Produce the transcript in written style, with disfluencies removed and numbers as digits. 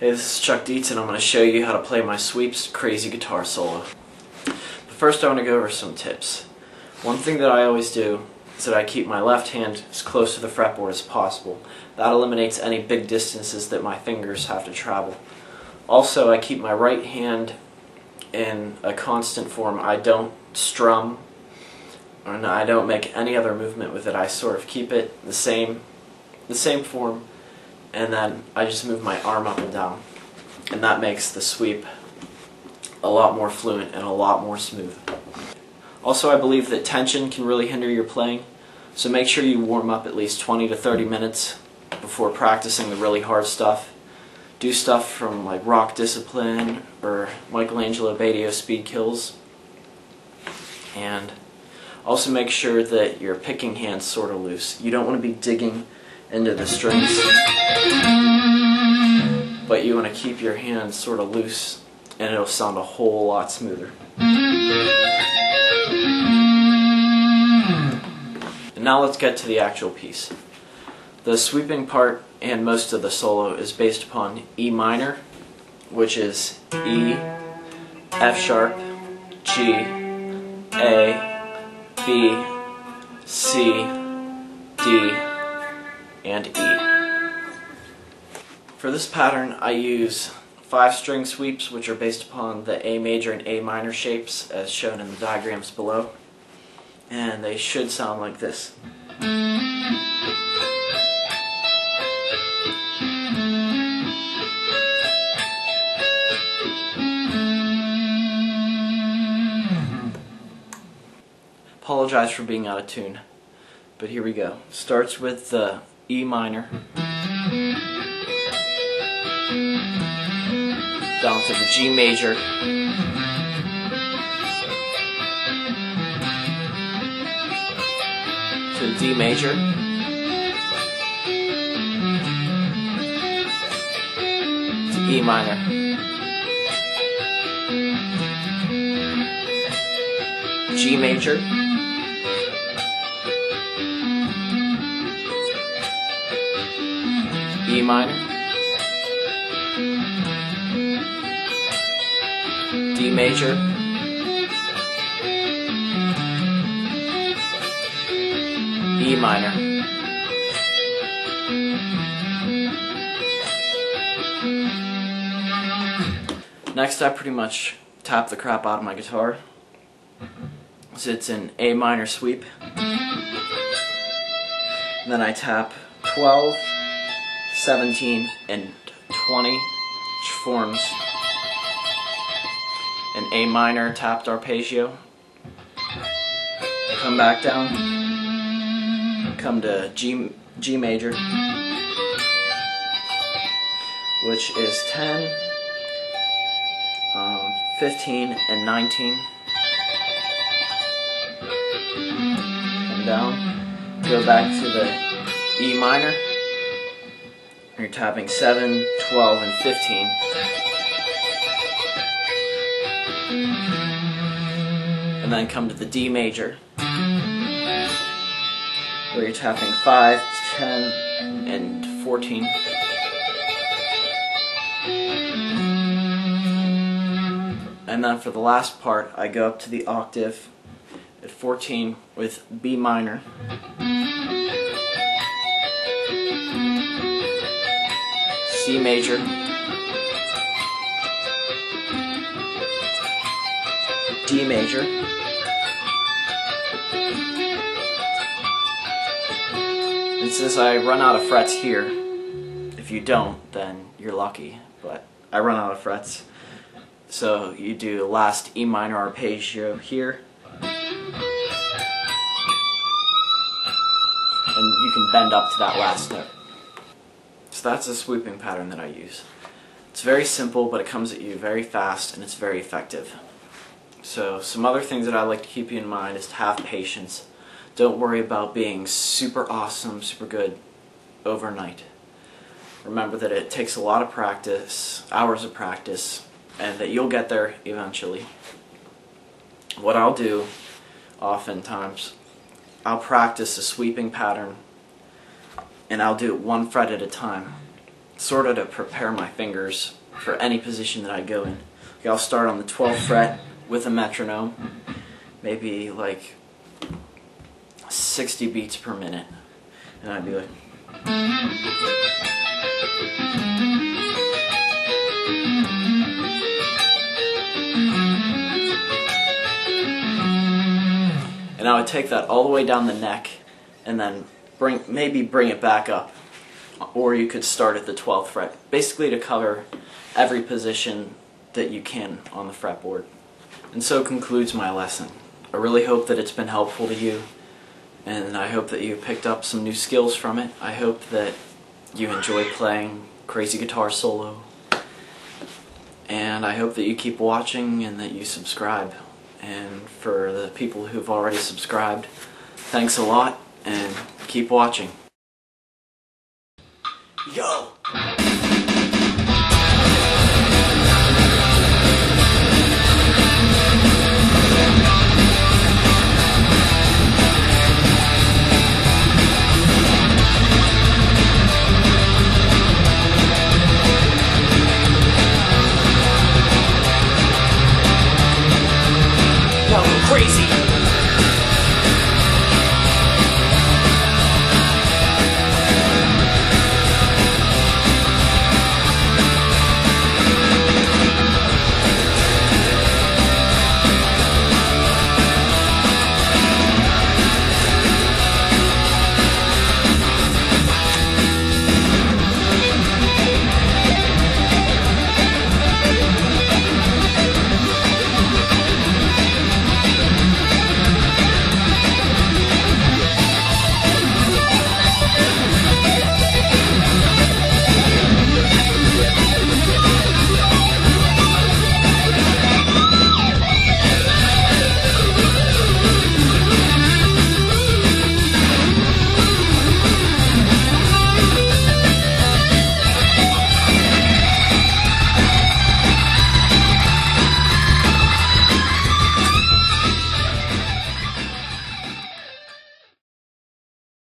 Hey, this is Chuck Dietz, and I'm going to show you how to play my sweeps crazy guitar solo. But first I want to go over some tips. One thing that I always do is that I keep my left hand as close to the fretboard as possible. That eliminates any big distances that my fingers have to travel. Also, I keep my right hand in a constant form. I don't strum, and I don't make any other movement with it. I sort of keep it the same form, and then I just move my arm up and down, and that makes the sweep a lot more fluent and a lot more smooth. Also, I believe that tension can really hinder your playing, so make sure you warm up at least 20 to 30 minutes before practicing the really hard stuff. Do stuff from like Rock Discipline or Michelangelo Badio Speed Kills, and also make sure that your picking hand's sort of loose. You don't want to be digging into the strings, but you want to keep your hand sort of loose, and it'll sound a whole lot smoother. And now let's get to the actual piece. The sweeping part and most of the solo is based upon E minor, which is E, F sharp, G, A, B, C, D, and E. For this pattern I use 5-string sweeps, which are based upon the A major and A minor shapes as shown in the diagrams below, and they should sound like this. Apologize for being out of tune, but here we go. Starts with the E minor, down to the G major, to the D major, to E minor, G major, E minor, D major, E minor. Next, I pretty much tap the crap out of my guitar. So it's an A minor sweep. And then I tap 12, 17, and 20, which forms an A minor tapped arpeggio. Come back down, come to G major, which is 10, 15, and 19. Come down, go back to the E minor. You're tapping 7, 12, and 15. And then come to the D major, where you're tapping 5, 10, and 14. And then for the last part, I go up to the octave at 14 with B minor. C major, D major, and since I run out of frets here, if you don't, then you're lucky, but I run out of frets, so you do the last E minor arpeggio here, and you can bend up to that last note. So that's the sweeping pattern that I use. It's very simple, but it comes at you very fast, and it's very effective. So some other things that I like to keep you in mind is to have patience. Don't worry about being super awesome, super good overnight. Remember that it takes a lot of practice, hours of practice, and that you'll get there eventually. What I'll do, oftentimes, I'll practice a sweeping pattern, and I'll do it 1 fret at a time. sort of to prepare my fingers for any position that I go in. Okay, I'll start on the 12th fret with a metronome, maybe like 60 beats per minute, and I'd be like, and I would take that all the way down the neck and then maybe bring it back up. Or you could start at the 12th fret, basically to cover every position that you can on the fretboard. And so concludes my lesson. I really hope that it's been helpful to you, and I hope that you picked up some new skills from it. I hope that you enjoyed playing Crazy Guitar Solo, and I hope that you keep watching and that you subscribe. And for the people who've already subscribed, thanks a lot, and keep watching. Yo!